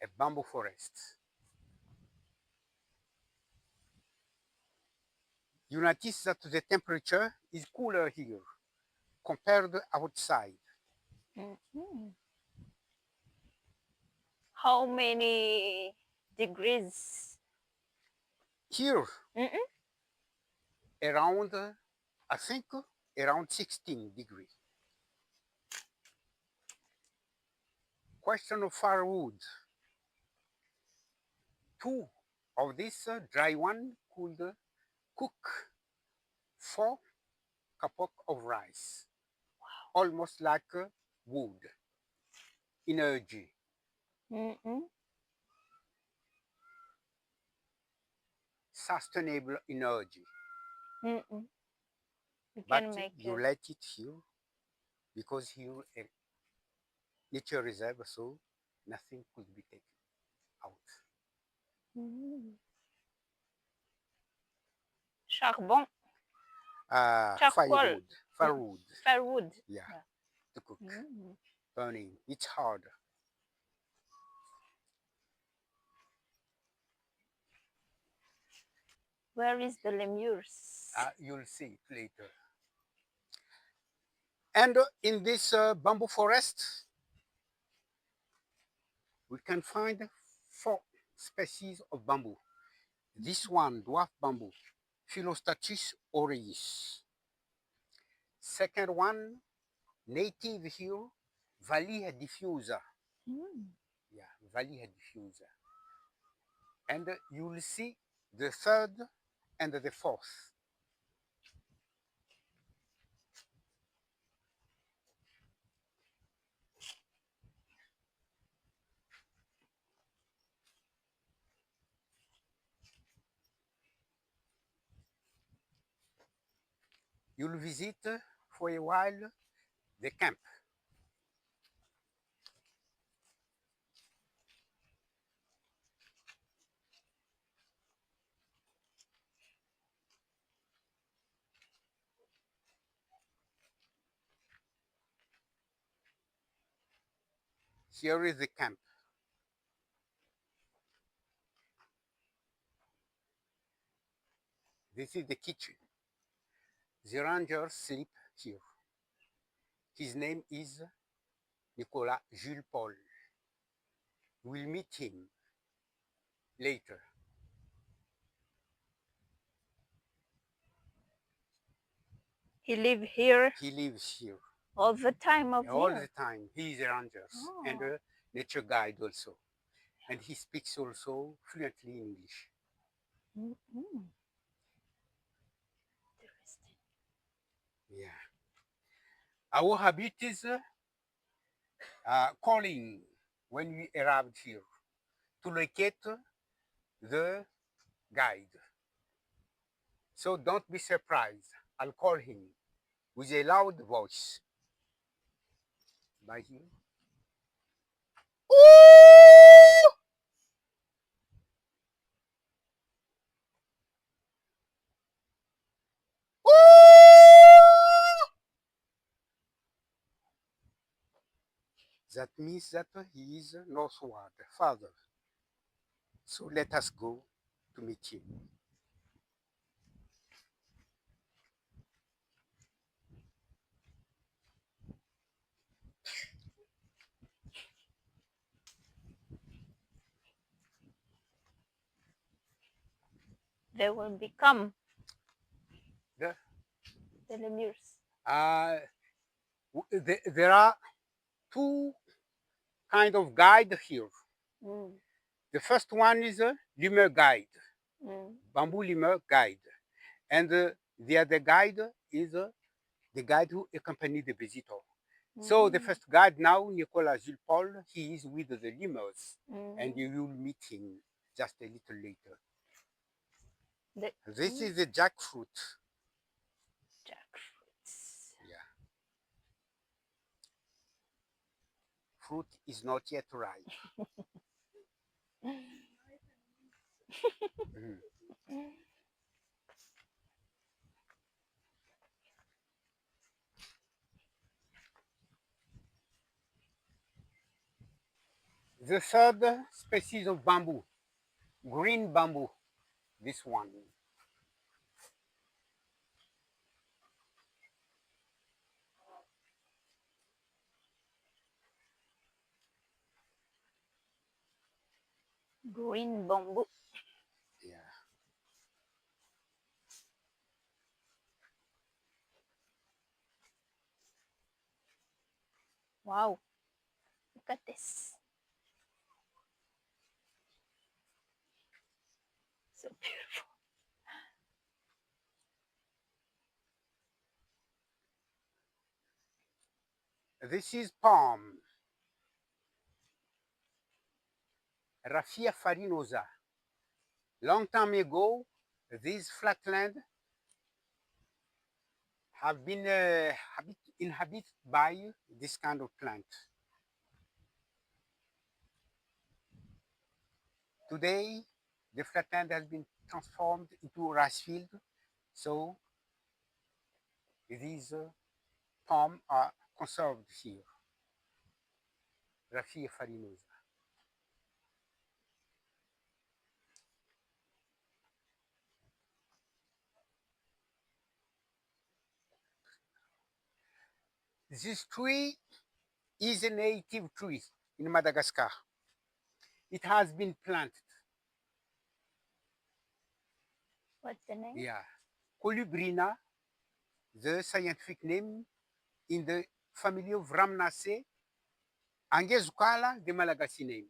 a bamboo forest. You notice that the temperature is cooler here compared to outside. Mhm. How many degrees? Here, Mm-mm. around, I think, around 16 degrees. Question of firewood. Two of this dry one could cook 4 cups of rice, almost like wood, energy, Mm-mm. sustainable energy. Mm-mm. You But can make you it. let it here because here a nature reserve, so nothing could be taken out. Mm. Charbon, charcoal, Firewood, firewood, firewood. yeah, Yeah. to cook, Mm. burning. It's hard. Where is the lemurs? You'll see it later. And in this bamboo forest, we can find 4 species of bamboo. This one, dwarf bamboo, Philostatus aureus. Second one, native here, Vallia diffusa. Mm. Yeah, Vallia diffusa. And you will see the third and the fourth. You'll visit for a while the camp. Here is the camp. This is the kitchen. The rangers sleep here. His name is Nicolas Jules Paul. We'll meet him later. He live here He lives here all the time of all the year. time. He is a ranger and Oh. a nature guide also. And he speaks also fluently English. Mm-mm. Interesting. Yeah. Our habit is calling when we arrived here to locate the guide. So don't be surprised. I'll call him with a loud voice. By here. Ooh! Ooh! That means that he is northward, farther. So let us go to meet him. They will become The, the lemurs. uh, there are 2 kind of guide here. Mm. The first one is a lemur guide, Mm. bamboo lemur guide. And the other guide is the guide who accompanied the visitor. So the Mm. first guide now, Nicolas Jules Paul, he is with the lemurs, and Mm. you will meet him just a little later. The This is the jackfruit. jackfruits. Yeah, fruit is not yet ripe. Mhm. The third species of bamboo, green bamboo, this one. Green bamboo. Yeah. Wow. Look at this. So beautiful. This is palm, Raphia farinosa. Long time ago, these flatlands have been inhabited by this kind of plant. Today, the flatland has been transformed into rice field, so these palms are conserved here. Raphia farinosa. This tree is a native tree in Madagascar. It has been planted. What's the name? Yeah. Colubrina, the scientific name in the family of Rhamnaceae, Angezukala, the Malagasy name.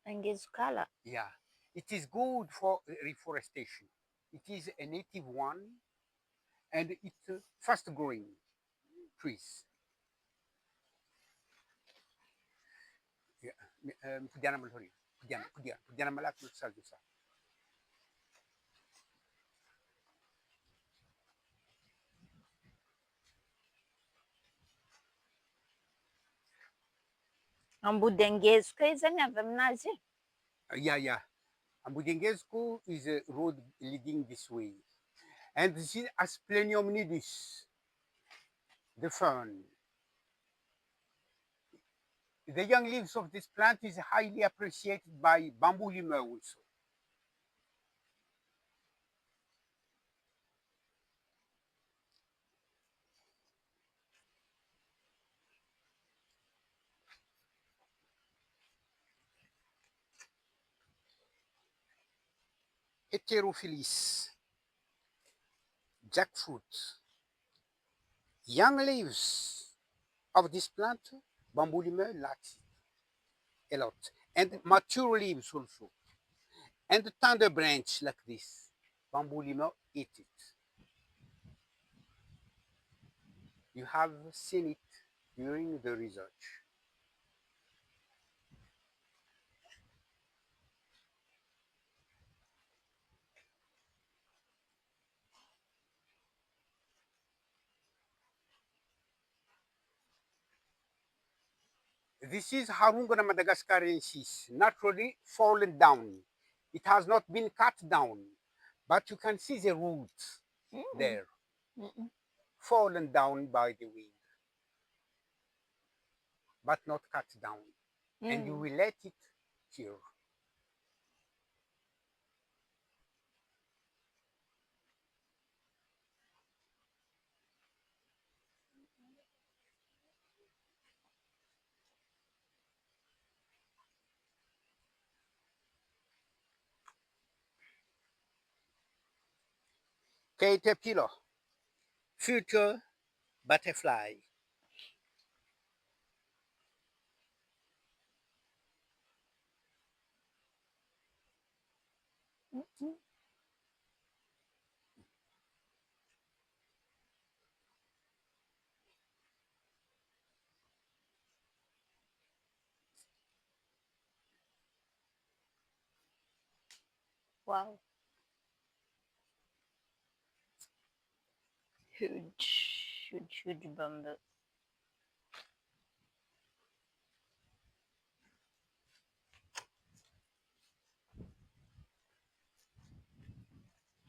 Angezukala. Yeah. It is good for reforestation. It is a native one and it's fast growing trees. Yeah. Pudiana malhori. Pudiana malak saldusa. Ambudengezka izany avy aminazy. Yeah. Ambudengezko is a road leading this way. And this is Asplenium nidus, the fern. The young leaves of this plant is highly appreciated by bamboo lemur also. Heterophyllus, jackfruit. Young leaves of this plant, bamboo lemur likes it a lot. And mature leaves also. And the tender branch like this, bamboo lemur eat it. You have seen it during the research. This is Harungona madagascarensis, naturally fallen down. It has not been cut down, but you can see the roots there, fallen down by the wind, but not cut down. And you will let it here. Caterpillar, future butterfly. Wow. Huge bamboo.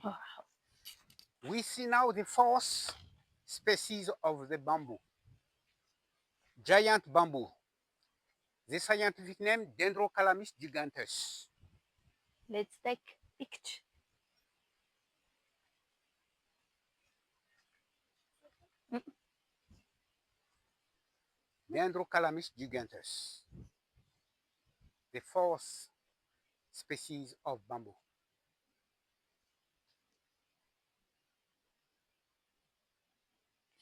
Wow. We see now the fourth species of the bamboo, giant bamboo. The scientific name Dendrocalamus giganteus. Let's take picture. Dendrocalamus giganteus. The fourth species of bamboo.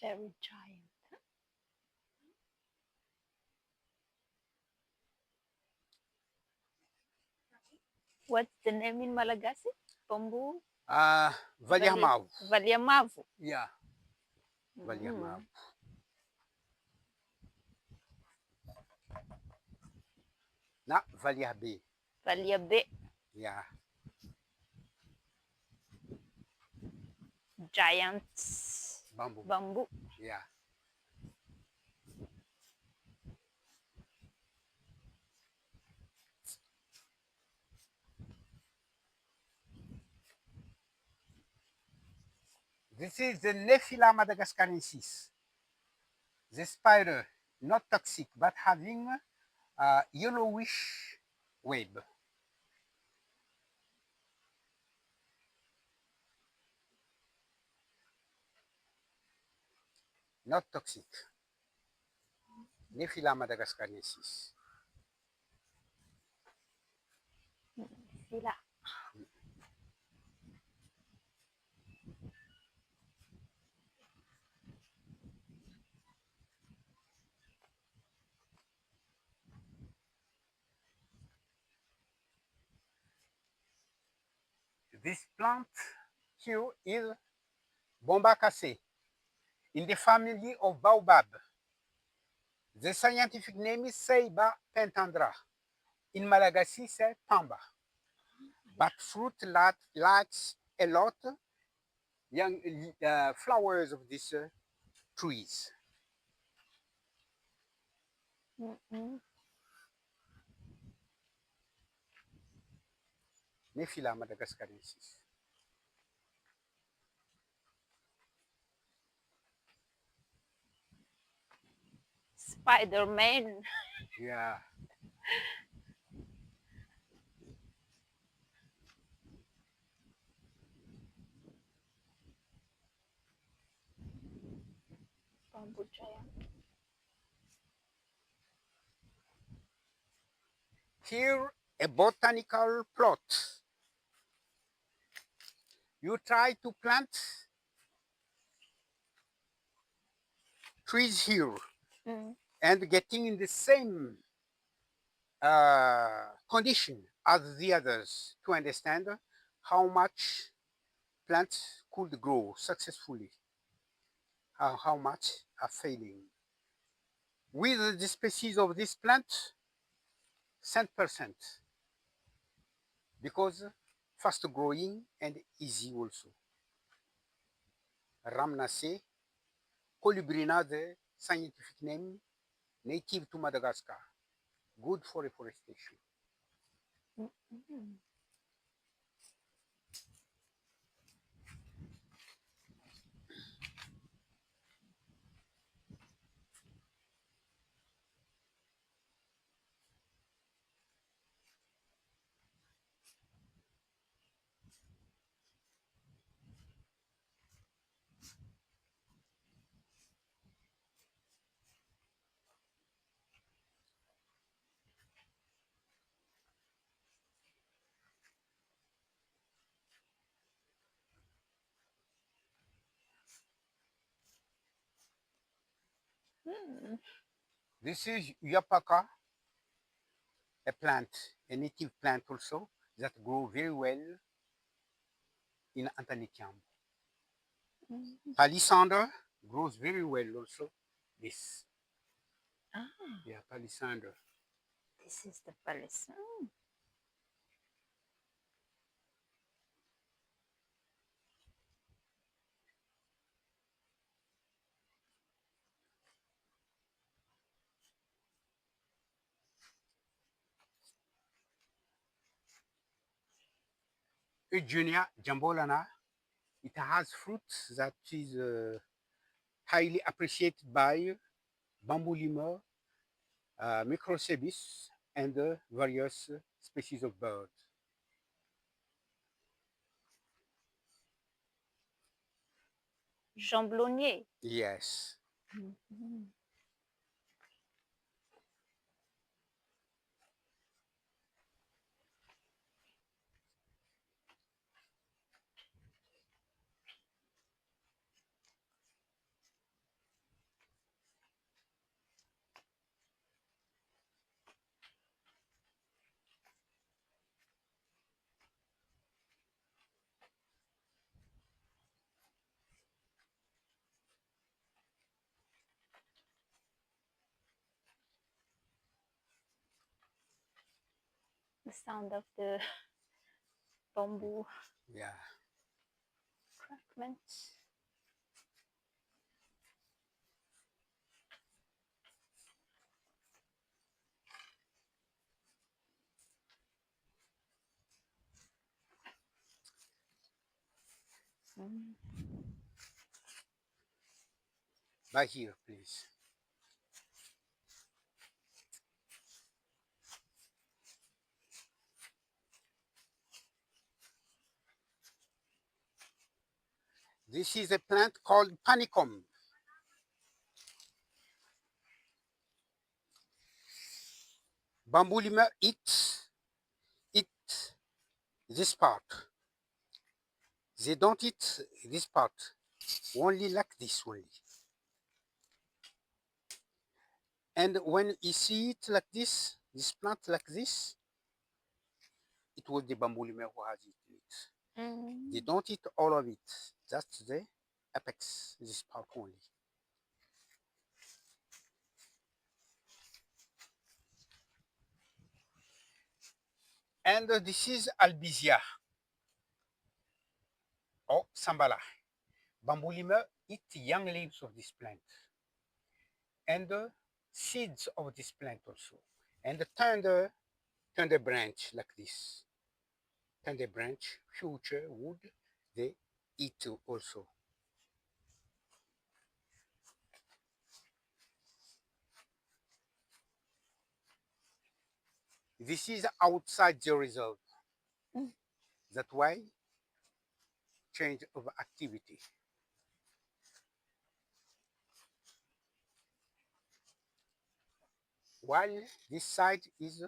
Very giant. What's the name in Malagasy? Bamboo? Valiamavu. Valiamavu. Yeah. Valiamavu. Not Valiabe. Valiabe. Yeah. Giant Bamboo. bamboo. Yeah. This is the Nephila madagascarensis. The spider, not toxic, but having a yellowish web. Not toxic. Nephila madagascarensis. Sila. This plant here is Bombaceae in the family of baobab. The scientific name is Ceiba pentandra. In Malagasy, c'est Pamba. But fruit lacks a lot young flowers of these trees. Nephila madagascarensis. Spider-Man. Yeah. Bamboo giant. Here, a botanical plot. You try to plant trees here and getting in the same condition as the others to understand how much plants could grow successfully, how much are failing. With the species of this plant, 100%, because fast growing and easy also. Rhamnaceae colubrina, the scientific name, native to Madagascar, good for reforestation. This is Yapaka, a plant, a native plant also, that grow very well in Antanetiam. Palisander grows very well also. This. Yeah, palisander. This is the palace. Eugenia jambolana. It has fruits that is highly appreciated by bamboo lemur Microcebus, and various species of birds. Jambonnier. Yes. Mhm. The sound of the bamboo Yeah. fragments. Mm. By here, please. This is a plant called panicum. Bamboo lemur eat this part. They don't eat this part, only like this only. And when you see it like this plant like this, it was the bamboo lemur who has eaten it. They Mm. don't eat all of it, just the apex, this part only. And this is albizia or sambala. Bamboo lemur eat young leaves of this plant and the seeds of this plant also, and turn the branch like this. Turn the branch, future wood, they eat also. This is outside the reserve. Mm. That's why change of activity. While this side is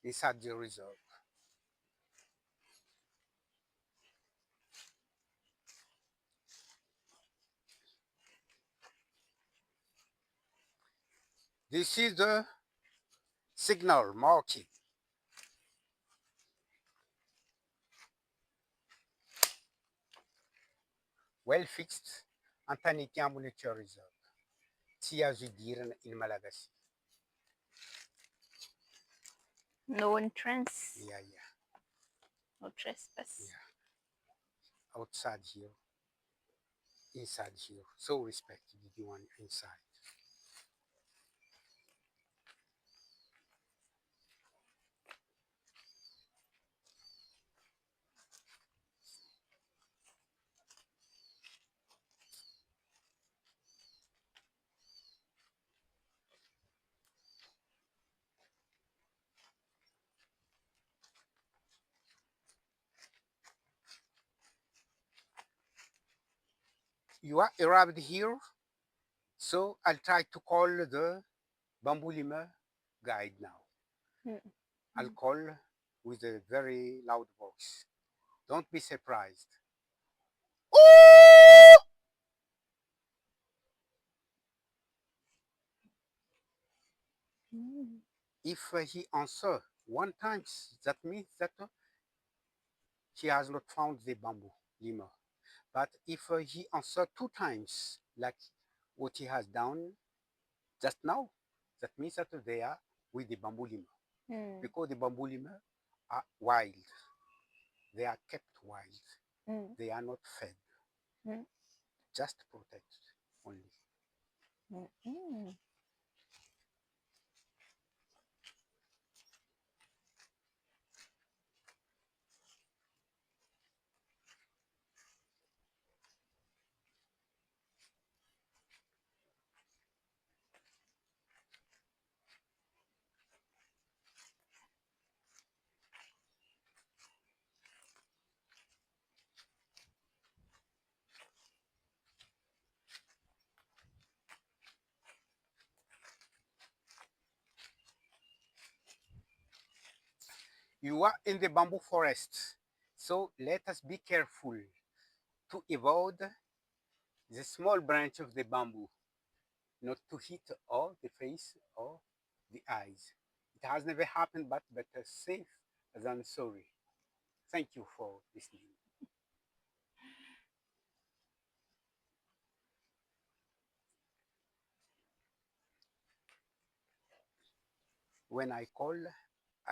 inside the reserve. This is the signal marking, well fixed Antaniki Monitor Reserve. Tiazudiran in Malagasy. No entrance, Yeah. no trespass. Yeah. Outside here, inside here. So respect the one inside. You are arrived here, so I'll try to call the bamboo lemur guide now. Mm. I'll call with a very loud voice. Don't be surprised. Mm. If he answer one time, that means that he has not found the bamboo lemur. But if he answer two times, like what he has done just now, that means that they are with the bamboo lemur. Mm. Because the bamboo lemur are wild. They are kept wild. Mm. They are not fed. Mm. Just protect only. Mm. You are in the bamboo forest, so let us be careful to avoid the small branch of the bamboo, not to hit or the face or the eyes. It has never happened, but better safe than sorry. Thank you for listening. When I call,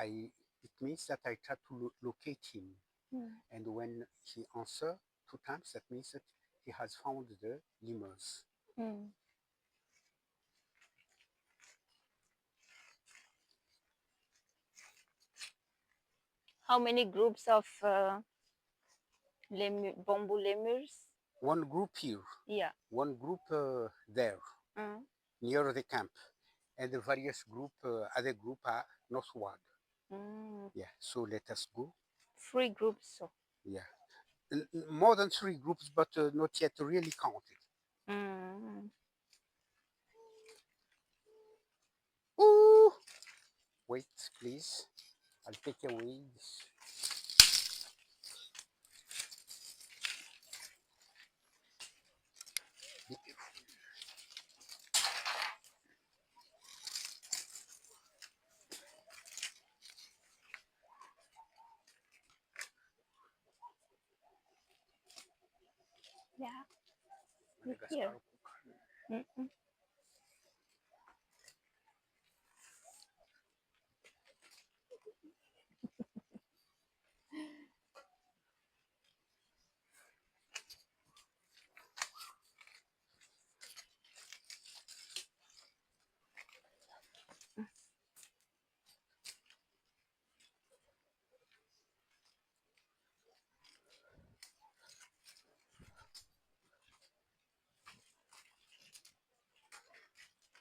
it means that I try to locate him. Mm. And when he answers 2 times, that means that he has found the lemurs. Mm. How many groups of bamboo lemurs? One group here, Yeah. one group there, Mm. near the camp, and the various group, other group are northward. Mm. Yeah, so let us go. 3 groups. So. Yeah, more than 3 groups, but not yet really counted. Mm. Ooh, wait, please. I'll take away this. Be careful. Yeah. Look Madagascar here. Kukar. Mm-mm.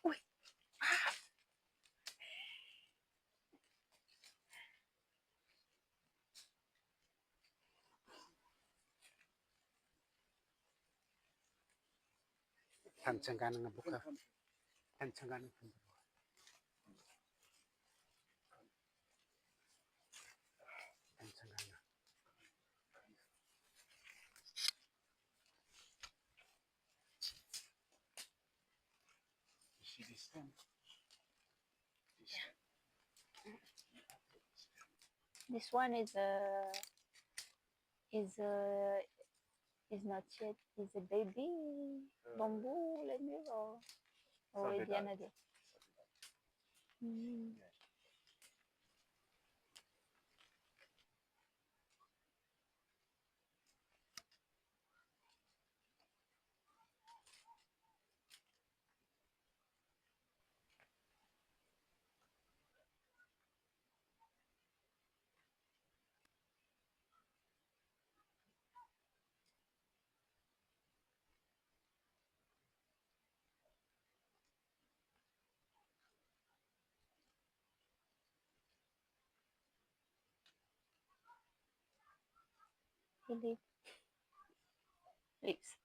Uy. Tansangan nga buka. Tansangan nga buka. Tansangan nga. You see this thing? This one is a is not yet is a baby bamboo lemur or already an adult. Mm. He leaves.